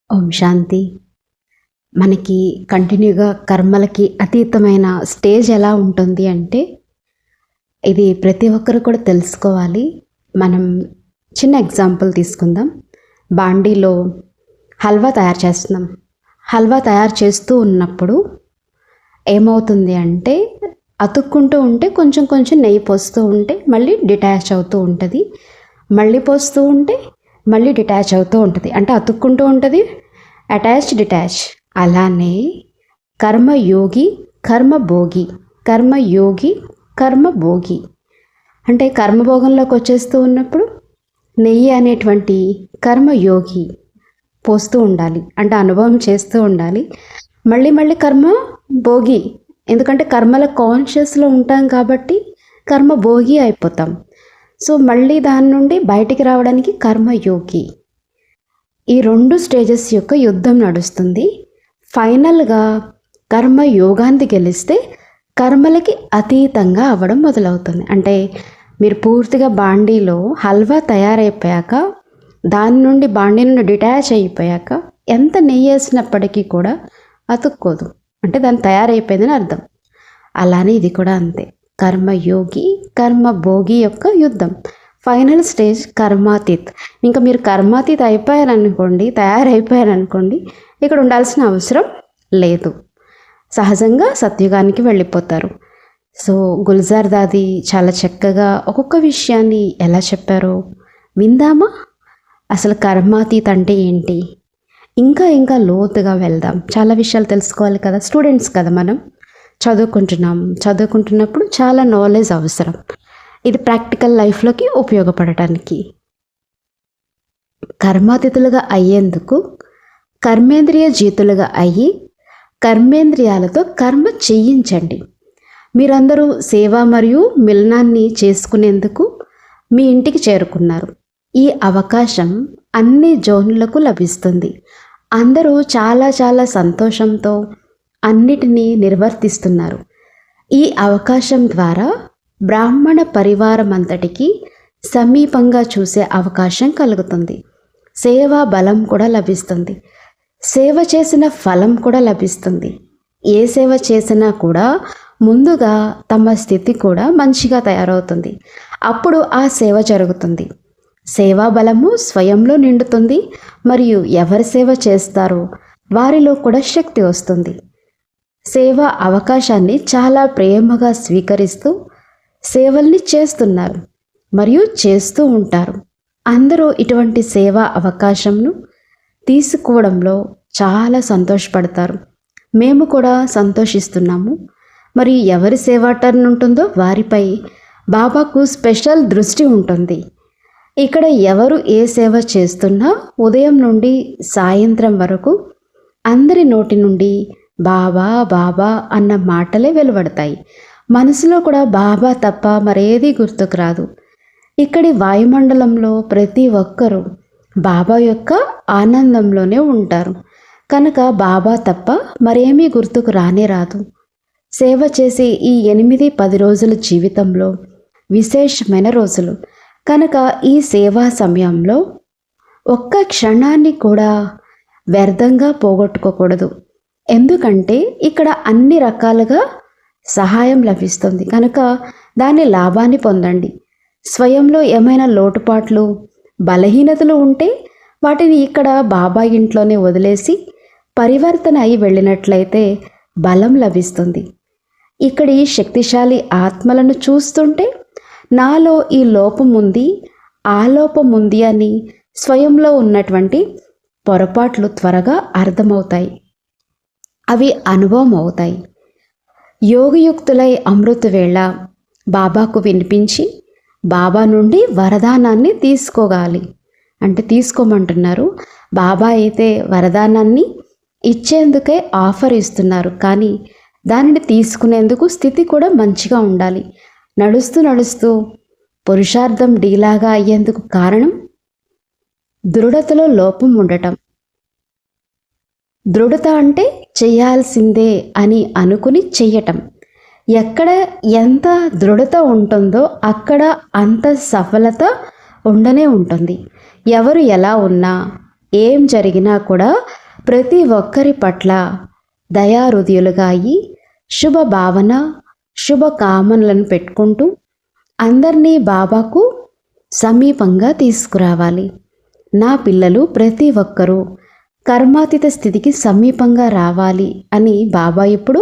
ఓం శాంతి. మనకి కంటిన్యూగా కర్మలకి అతీతమైన స్టేజ్ ఎలా ఉంటుంది అంటే, ఇది ప్రతి ఒక్కరు కూడా తెలుసుకోవాలి. మనం చిన్న ఎగ్జాంపుల్ తీసుకుందాం. బాండీలో హల్వా తయారు చేస్తున్నాం. హల్వా తయారు చేస్తూ ఉన్నప్పుడు ఏమవుతుంది అంటే, అతుక్కుంటూ ఉంటే కొంచెం కొంచెం నెయ్యి పోస్తూ ఉంటే మళ్ళీ డిటాచ్ అవుతూ ఉంటుంది. మళ్ళీ పోస్తూ ఉంటే మళ్ళీ డిటాచ్ అవుతూ ఉంటుంది. అంటే అతుక్కుంటూ ఉంటుంది, అటాచ్ డిటాచ్. అలానే కర్మయోగి కర్మభోగి, కర్మయోగి కర్మభోగి అంటే కర్మభోగంలోకి వచ్చేస్తూ ఉన్నప్పుడు నెయ్యి అనేటువంటి కర్మయోగి పోస్తూ ఉండాలి, అంటే అనుభవం చేస్తూ ఉండాలి. మళ్ళీ మళ్ళీ కర్మ భోగి, ఎందుకంటే కర్మల కాన్షియస్లో ఉంటాం కాబట్టి కర్మ భోగి అయిపోతాం. సో మళ్ళీ దాని నుండి బయటికి రావడానికి కర్మయోగి. ఈ రెండు స్టేజెస్ యొక్క యుద్ధం నడుస్తుంది. ఫైనల్గా కర్మయోగాన్ని గెలిస్తే కర్మలకి అతీతంగా అవ్వడం మొదలవుతుంది. అంటే మీరు పూర్తిగా బాండీలో హల్వా తయారైపోయాక, దాని నుండి బాండీ నుండి డిటాచ్ అయిపోయాక ఎంత నెయ్యి వేసినప్పటికీ కూడా అతుక్కోదు, అంటే దాన్ని తయారైపోయిందని అర్థం. అలానే ఇది కూడా అంతే. కర్మయోగి కర్మభోగి యొక్క యుద్ధం. ఫైనల్ స్టేజ్ కర్మాతీత్. ఇంకా మీరు కర్మాతీత్ అయిపోయారనుకోండి, తయారైపోయారనుకోండి, ఇక్కడ ఉండాల్సిన అవసరం లేదు. సహజంగా సత్యుగానికి వెళ్ళిపోతారు. సో గుల్జార్ దాది చాలా చక్కగా ఒక్కొక్క విషయాన్ని ఎలా చెప్పారో విందామా? అసలు కర్మాతీత్ అంటే ఏంటి? ఇంకా ఇంకా లోతుగా వెళ్దాం. చాలా విషయాలు తెలుసుకోవాలి కదా, స్టూడెంట్స్ కదా మనం, చదువుకుంటున్నప్పుడు చాలా నాలెడ్జ్ అవసరం. ఇది ప్రాక్టికల్ లైఫ్లోకి ఉపయోగపడటానికి. కర్మాతీతులుగా అయ్యేందుకు కర్మేంద్రియ జీతులుగా అయ్యి కర్మేంద్రియాలతో కర్మ చేయించండి. మీరందరూ సేవ మరియు మిలనాన్ని చేసుకునేందుకు మీ ఇంటికి చేరుకున్నారు. ఈ అవకాశం అన్ని జోన్లకు లభిస్తుంది. అందరూ చాలా చాలా సంతోషంతో అన్నిటినీ నిర్వర్తిస్తున్నారు. ఈ అవకాశం ద్వారా బ్రాహ్మణ పరివారం అంతటికి సమీపంగా చూసే అవకాశం కలుగుతుంది. సేవా బలం కూడా లభిస్తుంది. సేవ చేసిన ఫలం కూడా లభిస్తుంది. ఏ సేవ చేసినా కూడా ముందుగా తమ స్థితి కూడా మంచిగా తయారవుతుంది. అప్పుడు ఆ సేవ జరుగుతుంది. సేవా బలము స్వయంలో నిండుతుంది. మరియు ఎవరి సేవ చేస్తారో వారిలో కూడా శక్తి వస్తుంది. సేవా అవకాశాన్ని చాలా ప్రేమగా స్వీకరిస్తూ సేవల్ని చేస్తున్నారు మరియు చేస్తూ ఉంటారు. అందరూ ఇటువంటి సేవా అవకాశంను తీసుకోవడంలో చాలా సంతోషపడతారు. మేము కూడా సంతోషిస్తున్నాము. మరి ఎవరి సేవా టర్న్ ఉంటుందో వారిపై బాబాకు స్పెషల్ దృష్టి ఉంటుంది. ఇక్కడ ఎవరు ఏ సేవ చేస్తున్నా ఉదయం నుండి సాయంత్రం వరకు అందరి నోటి నుండి బాబా బాబా అన్న మాటలే వెలువడతాయి. మనసులో కూడా బాబా తప్ప మరేది గుర్తుకు రాదు. ఇక్కడి వాయుమండలంలో ప్రతి ఒక్కరూ బాబా యొక్క ఆనందంలోనే ఉంటారు. కనుక బాబా తప్ప మరేమీ గుర్తుకు రానే రాదు. సేవ చేసే ఈ 8-10 రోజుల జీవితంలో విశేషమైన రోజులు. కనుక ఈ సేవా సమయంలో ఒక్క క్షణాన్ని కూడా వ్యర్థంగా పోగొట్టుకోకూడదు. ఎందుకంటే ఇక్కడ అన్ని రకాలుగా సహాయం లభిస్తుంది. కనుక దాని లాభాన్ని పొందండి. స్వయంలో ఏమైనా లోటుపాట్లు బలహీనతలు ఉంటే వాటిని ఇక్కడ బాబా ఇంట్లోనే వదిలేసి పరివర్తన అయి వెళ్ళినట్లయితే బలం లభిస్తుంది. ఇక్కడి శక్తిశాలి ఆత్మలను చూస్తుంటే నాలో ఈ లోపం ఉంది, ఆ లోపం ఉంది అని స్వయంలో ఉన్నటువంటి పొరపాట్లు త్వరగా అర్థమవుతాయి. అవి అనుభవం అవుతాయి. యోగయుక్తులై అమృత వేళ బాబాకు వినిపించి బాబా నుండి వరదానాన్ని తీసుకోగాలి, అంటే తీసుకోమంటున్నారు. బాబా అయితే వరదానాన్ని ఇచ్చేందుకే ఆఫర్ ఇస్తున్నారు, కానీ దానిని తీసుకునేందుకు స్థితి కూడా మంచిగా ఉండాలి. నడుస్తూ నడుస్తూ పురుషార్థం డీలాగా అయ్యేందుకు కారణం దృఢతలో లోపం ఉండటం. దృఢత అంటే చేయాల్సిందే అని అనుకుని చెయ్యటం. ఎక్కడ ఎంత దృఢత ఉంటుందో అక్కడ అంత సఫలత ఉండనే ఉంటుంది. ఎవరు ఎలా ఉన్నా ఏం జరిగినా కూడా ప్రతి ఒక్కరి పట్ల దయాహృదయులుగా అయి శుభ భావన శుభ కామనలను పెట్టుకుంటూ అందరినీ బాబాకు సమీపంగా తీసుకురావాలి. నా పిల్లలు ప్రతి ఒక్కరూ కర్మాతీత స్థితికి సమీపంగా రావాలి అని బాబా ఇప్పుడు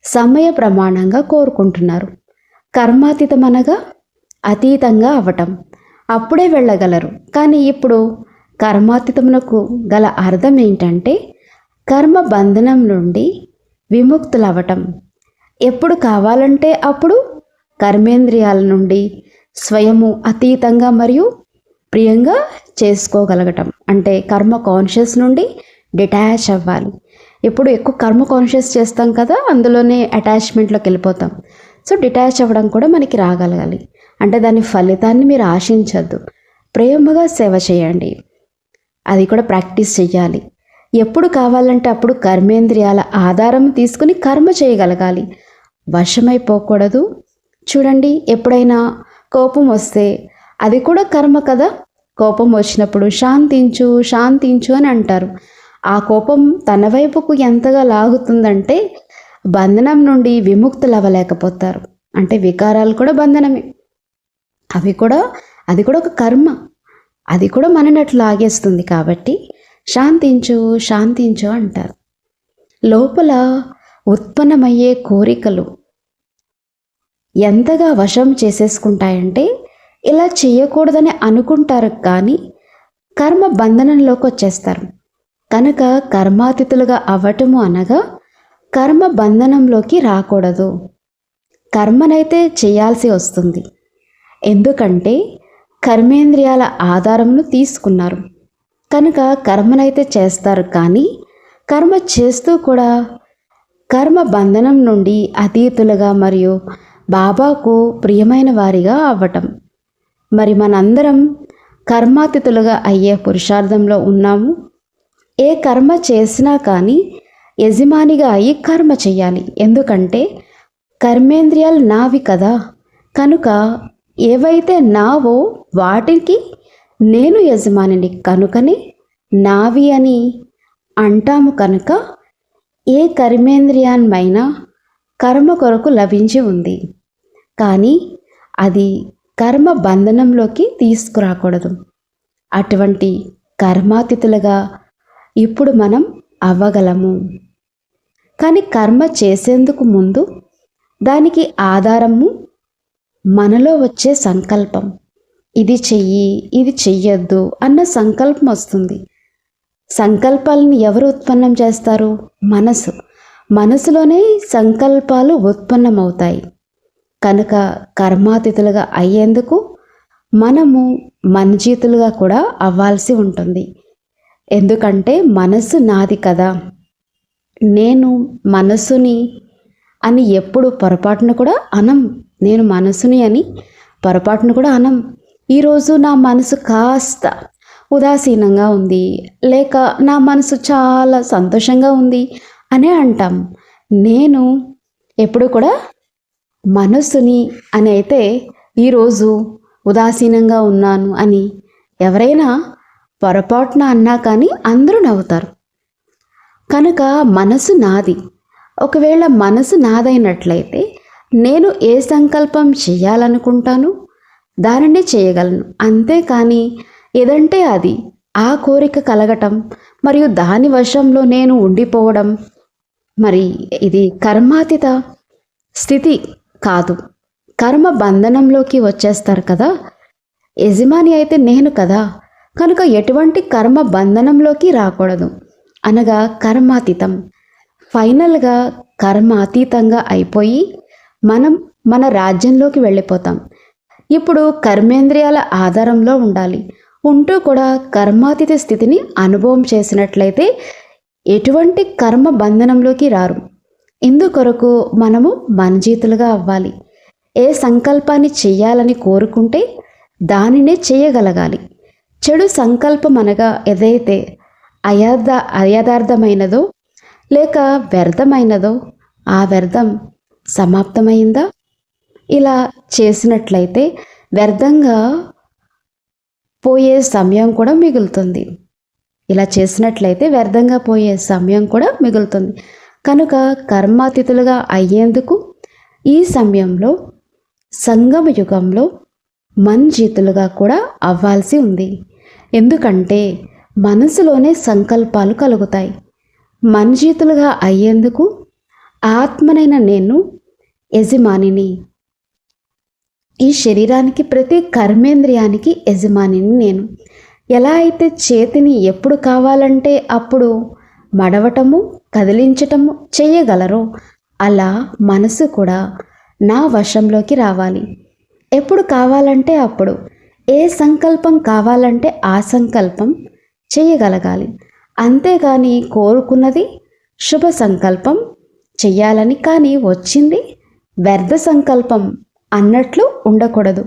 సమయ ప్రమాణంగా కోరుకుంటున్నారు. కర్మాతీతం అనగా అతీతంగా అవ్వటం, అప్పుడే వెళ్ళగలరు. కానీ ఇప్పుడు కర్మాతీతమునకు గల అర్థం ఏంటంటే కర్మ బంధనం నుండి విముక్తులవ్వటం. ఎప్పుడు కావాలంటే అప్పుడు కర్మేంద్రియాల నుండి స్వయము అతీతంగా మరియు ప్రియంగా చేసుకోగలగటం. అంటే కర్మ కాన్షియస్ నుండి డిటాచ్ అవ్వాలి. ఎప్పుడు ఎక్కువ కర్మ కాన్షియస్ చేస్తాం కదా, అందులోనే అటాచ్మెంట్లోకి వెళ్ళిపోతాం. సో డిటాచ్ అవ్వడం కూడా మనకి రాగలగాలి. అంటే దాని ఫలితాన్ని మీరు ఆశించద్దు, ప్రేమగా సేవ చేయండి. అది కూడా ప్రాక్టీస్ చేయాలి. ఎప్పుడు కావాలంటే అప్పుడు కర్మేంద్రియాల ఆధారం తీసుకుని కర్మ చేయగలగాలి, వశమైపోకూడదు. చూడండి, ఎప్పుడైనా కోపం వస్తే అది కూడా కర్మ కదా. కోపం వచ్చినప్పుడు శాంతించు శాంతించు అని అంటారు. ఆ కోపం తన వైపుకు ఎంతగా లాగుతుందంటే బంధనం నుండి విముక్తులు అవ్వలేకపోతారు. అంటే వికారాలు కూడా బంధనమే, అది కూడా ఒక కర్మ, అది కూడా మననట్లు లాగేస్తుంది. కాబట్టి శాంతించు శాంతించు అంటారు. లోపల ఉత్పన్నమయ్యే కోరికలు ఎంతగా వశం చేసేసుకుంటాయంటే ఇలా చేయకూడదని అనుకుంటారు, కానీ కర్మ బంధనంలోకి వచ్చేస్తారు. కనుక కర్మాతీతులుగా అవ్వటము అనగా కర్మ బంధనంలోకి రాకూడదు. కర్మనైతే చేయాల్సి వస్తుంది, ఎందుకంటే కర్మేంద్రియాల ఆధారమును తీసుకున్నారు కనుక కర్మనైతే చేస్తారు. కానీ కర్మ చేస్తూ కూడా కర్మ బంధనం నుండి అతీతులుగా మరియు బాబాకు ప్రియమైన వారిగా అవ్వటం. మరి మనందరం కర్మాతీతులుగా అయ్యే పురుషార్థంలో ఉన్నాము. ఏ కర్మ చేసినా కానీ యజమానిగా అయ్యి కర్మ చేయాలి, ఎందుకంటే కర్మేంద్రియాలు నావి కదా. కనుక ఏవైతే నావో వాటికి నేను యజమానిని, కనుకనే నావి అని అంటాము. కనుక ఏ కర్మేంద్రియాన్మైనా కర్మ కొరకు లభించి ఉంది, కానీ అది కర్మ బంధనంలోకి తీసుకురాకూడదు. అటువంటి కర్మాతీతులుగా ఇప్పుడు మనం అవ్వగలము. కానీ కర్మ చేసేందుకు ముందు దానికి ఆధారము మనలో వచ్చే సంకల్పం. ఇది చెయ్యి, ఇది చెయ్యొద్దు అన్న సంకల్పం వస్తుంది. సంకల్పాలను ఎవరు ఉత్పన్నం చేస్తారు? మనసులోనే సంకల్పాలు ఉత్పన్నమవుతాయి. కనుక కర్మాతీతులుగా అయ్యేందుకు మనము మనజీతులుగా కూడా అవ్వాల్సి ఉంటుంది. ఎందుకంటే మనసు నాది కదా. నేను మనసుని అని ఎప్పుడు పొరపాటున కూడా అనం. నేను మనసుని అని పొరపాటున కూడా అనం. ఈరోజు నా మనసు కాస్త ఉదాసీనంగా ఉంది, లేక నా మనసు చాలా సంతోషంగా ఉంది అనే అంటాం. నేను ఎప్పుడు కూడా మనసుని అని అయితే ఈరోజు ఉదాసీనంగా ఉన్నాను అని ఎవరైనా పొరపాటున అన్నా కానీ అందరూ నవ్వుతారు. కనుక మనసు నాది. ఒకవేళ మనసు నాదైనట్లయితే నేను ఏ సంకల్పం చేయాలనుకుంటాను దానినే చేయగలను. అంతేకాని ఏదంటే అది ఆ కోరిక కలగటం మరియు దాని వశంలో నేను ఉండిపోవడం, మరి ఇది కర్మాతీత స్థితి కాదు. కర్మ బంధనంలోకి వచ్చేస్తారు కదా. యజమాని అయితే నేను కదా, కనుక ఎటువంటి కర్మ బంధనంలోకి రాకూడదు, అనగా కర్మాతీతం. ఫైనల్గా కర్మ అతీతంగా అయిపోయి మనం మన రాజ్యంలోకి వెళ్ళిపోతాం. ఇప్పుడు కర్మేంద్రియాల ఆధారంలో ఉండాలి. ఉంటూ కూడా కర్మాతీత స్థితిని అనుభవం చేసినట్లయితే ఎటువంటి కర్మ బంధనంలోకి రారు. ఇందుకొరకు మనము మనజీతులుగా అవ్వాలి. ఏ సంకల్పాన్ని చెయ్యాలని కోరుకుంటే దానినే చేయగలగాలి. చెడు సంకల్పం అనగా ఏదైతే అయథార్థమైనదో లేక వ్యర్థమైనదో ఆ వ్యర్థం సమాప్తమైందా? ఇలా చేసినట్లయితే వ్యర్థంగా పోయే సమయం కూడా మిగులుతుంది. ఇలా చేసినట్లయితే వ్యర్థంగా పోయే సమయం కూడా మిగులుతుంది. కనుక కర్మాతీతులుగా అయ్యేందుకు ఈ సమయంలో సంగమ యుగంలో మంజీతులుగా కూడా అవ్వాల్సి ఉంది. ఎందుకంటే మనసులోనే సంకల్పాలు కలుగుతాయి. మంజీతులుగా అయ్యేందుకు ఆత్మనైన నేను యజమానిని. ఈ శరీరానికి ప్రతి కర్మేంద్రియానికి యజమానిని నేను. ఎలా అయితే చేతిని ఎప్పుడు కావాలంటే అప్పుడు మడవటము కదిలించటము చేయగలరో అలా మనసు కూడా నా వశంలోకి రావాలి. ఎప్పుడు కావాలంటే అప్పుడు, ఏ సంకల్పం కావాలంటే ఆ సంకల్పం చేయగలగాలి. అంతేగాని కోరుకున్నది శుభ సంకల్పం చెయ్యాలని కానీ వచ్చింది వ్యర్థ సంకల్పం అన్నట్లు ఉండకూడదు.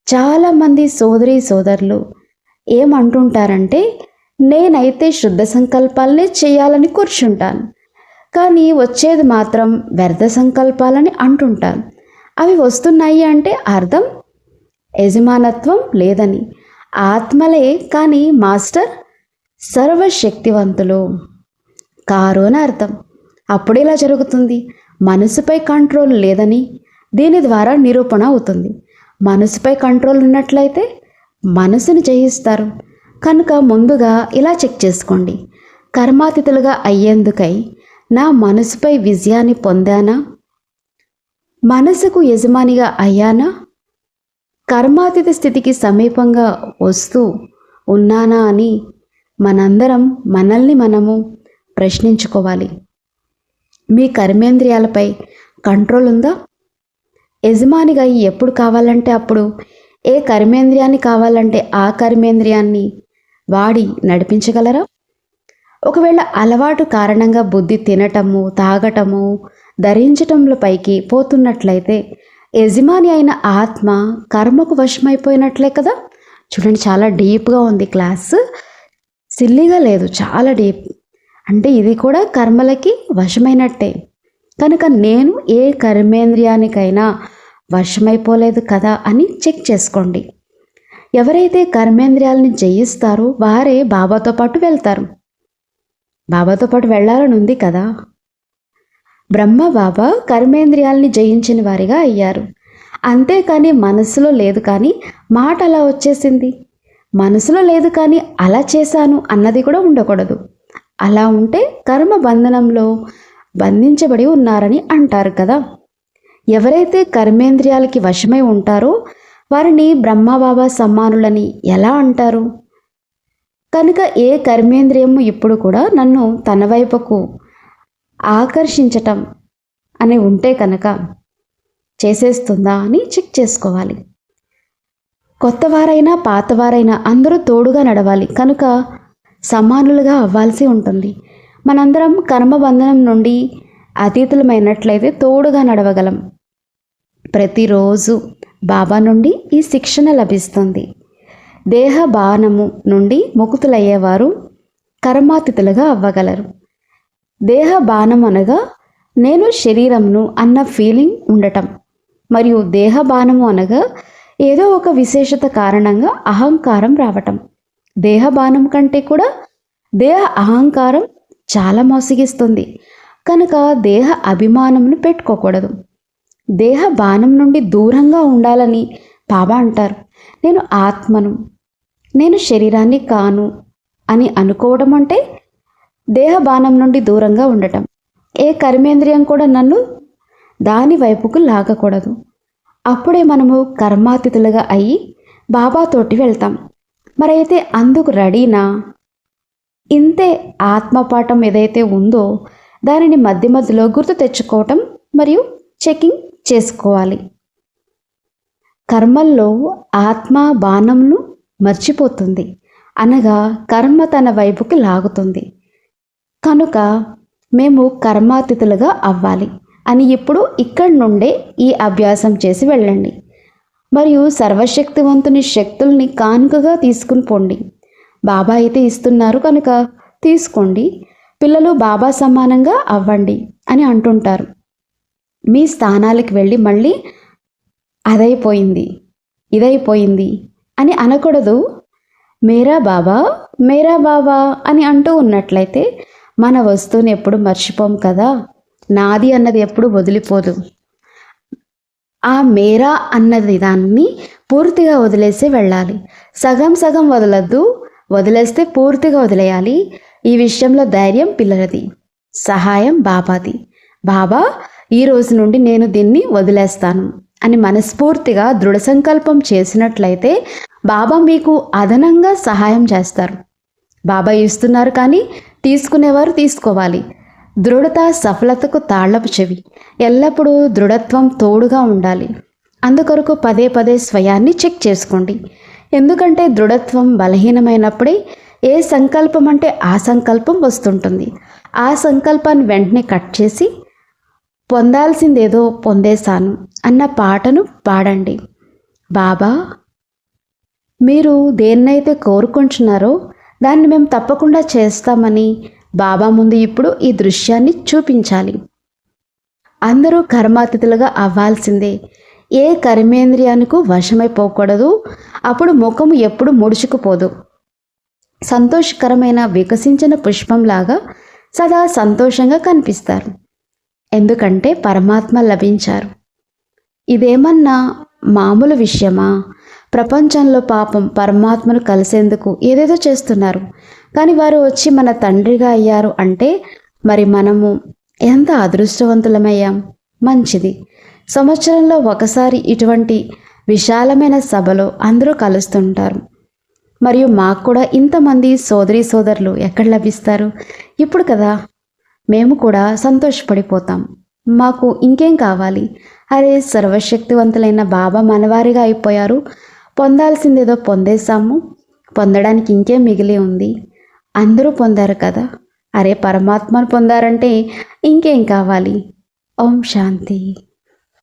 చాలామంది సోదరీ సోదరులు ఏమంటుంటారంటే, నేనైతే శుద్ధ సంకల్పాలనే చేయాలని కూర్చుంటాను, కానీ వచ్చేది మాత్రం వ్యర్థ సంకల్పాలని అంటుంటాను. అవి వస్తున్నాయి అంటే అర్థం యజమానత్వం లేదని. ఆత్మలే కానీ మాస్టర్ సర్వశక్తివంతులు కారు అని అర్థం. అప్పుడు ఇలా జరుగుతుంది. మనసుపై కంట్రోల్ లేదని దీని ద్వారా నిరూపణ అవుతుంది. మనసుపై కంట్రోల్ ఉన్నట్లయితే మనసును జయిస్తారు. కనుక ముందుగా ఇలా చెక్ చేసుకోండి. కర్మాతీతులుగా అయ్యేందుకై నా మనసుపై విజయాన్ని పొందానా? మనసుకు యజమానిగా అయ్యానా? కర్మాతీత స్థితికి సమీపంగా వస్తూ ఉన్నానా అని మనందరం మనల్ని మనము ప్రశ్నించుకోవాలి. మీ కర్మేంద్రియాలపై కంట్రోల్ ఉందా? యజమానిగా ఎప్పుడు కావాలంటే అప్పుడు, ఏ కర్మేంద్రియాన్ని కావాలంటే ఆ కర్మేంద్రియాన్ని వాడి నడిపించగలరా? ఒకవేళ అలవాటు కారణంగా బుద్ధి తినటము, తాగటము, ధరించటంలో పైకి పోతున్నట్లయితే యజమాని అయిన ఆత్మ కర్మకు వశమైపోయినట్లే కదా. చూడండి, చాలా డీప్గా ఉంది క్లాస్, సిల్లీగా లేదు, చాలా డీప్. అంటే ఇది కూడా కర్మలకి వశమైనట్టే. కనుక నేను ఏ కర్మేంద్రియానికైనా వశమైపోలేదు కదా అని చెక్ చేసుకోండి. ఎవరైతే కర్మేంద్రియాలని జయిస్తారో వారే బాబాతో పాటు వెళ్తారు. బాబాతో పాటు వెళ్ళాలని ఉంది కదా. బ్రహ్మ బాబా కర్మేంద్రియాలని జయించిన వారిగా అయ్యారు. అంతేకాని మనసులో లేదు కానీ మాట అలా వచ్చేసింది, మనసులో లేదు కానీ అలా చేశాను అన్నది కూడా ఉండకూడదు. అలా ఉంటే కర్మ బంధనంలో బంధించబడి ఉన్నారని అంటారు కదా. ఎవరైతే కర్మేంద్రియాలకి వశమై ఉంటారో వారిని బ్రహ్మబాబా సమానులని ఎలా అంటారు? కనుక ఏ కర్మేంద్రియము ఇప్పుడు కూడా నన్ను తన వైపుకు ఆకర్షించటం అని ఉంటే కనుక చేసేస్తుందా అని చెక్ చేసుకోవాలి. కొత్తవారైనా పాతవారైనా అందరూ తోడుగా నడవాలి. కనుక సమానులుగా అవ్వాల్సి ఉంటుంది. మనందరం కర్మబంధనం నుండి అతీతులమైనట్లయితే తోడుగా నడవగలం. ప్రతిరోజు బాబా నుండి ఈ శిక్షణ లభిస్తుంది. దేహ బాణము నుండి ముక్తులయ్యేవారు కర్మాతీతులుగా అవ్వగలరు. దేహ బాణం అనగా నేను శరీరంను అన్న ఫీలింగ్ ఉండటం, మరియు దేహ బాణము అనగా ఏదో ఒక విశేషత కారణంగా అహంకారం రావటం. దేహ బాణం కంటే కూడా దేహ అహంకారం చాలా మోసగిస్తుంది. కనుక దేహ అభిమానంను పెట్టుకోకూడదు. దేహ బాణం నుండి దూరంగా ఉండాలని బాబా అంటారు. నేను ఆత్మను, నేను శరీరాన్ని కాను అని అనుకోవడం అంటే దేహ బాణం నుండి దూరంగా ఉండటం. ఏ కర్మేంద్రియం కూడా నన్ను దాని వైపుకు లాగకూడదు. అప్పుడే మనము కర్మాతీతులుగా అయ్యి బాబాతోటి వెళ్తాం. మరైతే అందుకు రెడీనా? ఇంతే ఆత్మపాఠం ఏదైతే ఉందో దానిని మధ్య మధ్యలో గుర్తు తెచ్చుకోవటం మరియు చెకింగ్ చేసుకోవాలి. కర్మల్లో ఆత్మ బాణంను మర్చిపోతుంది, అనగా కర్మ తన వైపుకి లాగుతుంది. కనుక మేము కర్మాతీతులుగా అవ్వాలి అని ఇప్పుడు ఇక్కడి నుండే ఈ అభ్యాసం చేసి వెళ్ళండి. మరియు సర్వశక్తివంతుని శక్తుల్ని కానుకగా తీసుకుని పోండి. బాబా అయితే ఇస్తున్నారు కనుక తీసుకోండి. పిల్లలు బాబా సమానంగా అవ్వండి అని అంటుంటారు. మీ స్థానాలకు వెళ్ళి మళ్ళీ అదైపోయింది ఇదైపోయింది అని అనకూడదు. మేరా బాబా మేరా బాబా అని అంటూ ఉన్నట్లయితే మన వస్తువుని ఎప్పుడు మర్చిపోం కదా. నాది అన్నది ఎప్పుడు వదిలిపోదు. ఆ మేరా అన్నది దాన్ని పూర్తిగా వదిలేసి వెళ్ళాలి. సగం సగం వదలద్దు, వదిలేస్తే పూర్తిగా వదిలేయాలి. ఈ విషయంలో ధైర్యం పిల్లలది, సహాయం బాబాది. బాబా ఈ రోజు నుండి నేను దీన్ని వదిలేస్తాను అని మనస్ఫూర్తిగా దృఢ సంకల్పం చేసినట్లయితే బాబా మీకు అదనంగా సహాయం చేస్తారు. బాబా ఇస్తున్నారు కానీ తీసుకునేవారు తీసుకోవాలి. దృఢత సఫలతకు తాళ్లపు చెవి. ఎల్లప్పుడూ దృఢత్వం తోడుగా ఉండాలి. అందుకొరకు పదే పదే స్వయాన్ని చెక్ చేసుకోండి. ఎందుకంటే దృఢత్వం బలహీనమైనప్పుడే ఏ సంకల్పం అంటే ఆ సంకల్పం వస్తుంటుంది. ఆ సంకల్పాన్ని వెంటనే కట్ చేసి పొందాల్సిందేదో పొందేశాను అన్న పాటను పాడండి. బాబా, మీరు దేన్నైతే కోరుకుంటున్నారో దాన్ని మేము తప్పకుండా చేస్తామని బాబా ముందు ఇప్పుడు ఈ దృశ్యాన్ని చూపించాలి. అందరూ కర్మాతిథులుగా అవ్వాల్సిందే. ఏ కర్మేంద్రియానికి వశమైపోకూడదు. అప్పుడు ముఖము ఎప్పుడు ముడుచుకుపోదు. సంతోషకరమైన వికసించిన పుష్పంలాగా సదా సంతోషంగా కనిపిస్తారు. ఎందుకంటే పరమాత్మ లభించారు. ఇదేమన్నా మామూలు విషయమా? ప్రపంచంలో పాపం పరమాత్మను కలిసేందుకు ఏదేదో చేస్తున్నారు, కానీ వారు వచ్చి మన తండ్రిగా అయ్యారు అంటే మరి మనము ఎంత అదృష్టవంతులమయ్యాం. మంచిది. సంవత్సరంలో ఒకసారి ఇటువంటి విశాలమైన సభలో అందరూ కలుస్తుంటారు. మరియు మాకు కూడా ఇంతమంది సోదరీ సోదరులు ఎక్కడ లభిస్తారు? ఇప్పుడు కదా. మేము కూడా సంతోషపడిపోతాం. మాకు ఇంకేం కావాలి? అరే, సర్వశక్తివంతులైన బాబా మనవారిగా అయిపోయారు. పొందాల్సిందేదో పొందేశాము. పొందడానికి ఇంకేం మిగిలి ఉంది? అందరూ పొందారు కదా. అరే, పరమాత్మను పొందారంటే ఇంకేం కావాలి? ఓం శాంతి.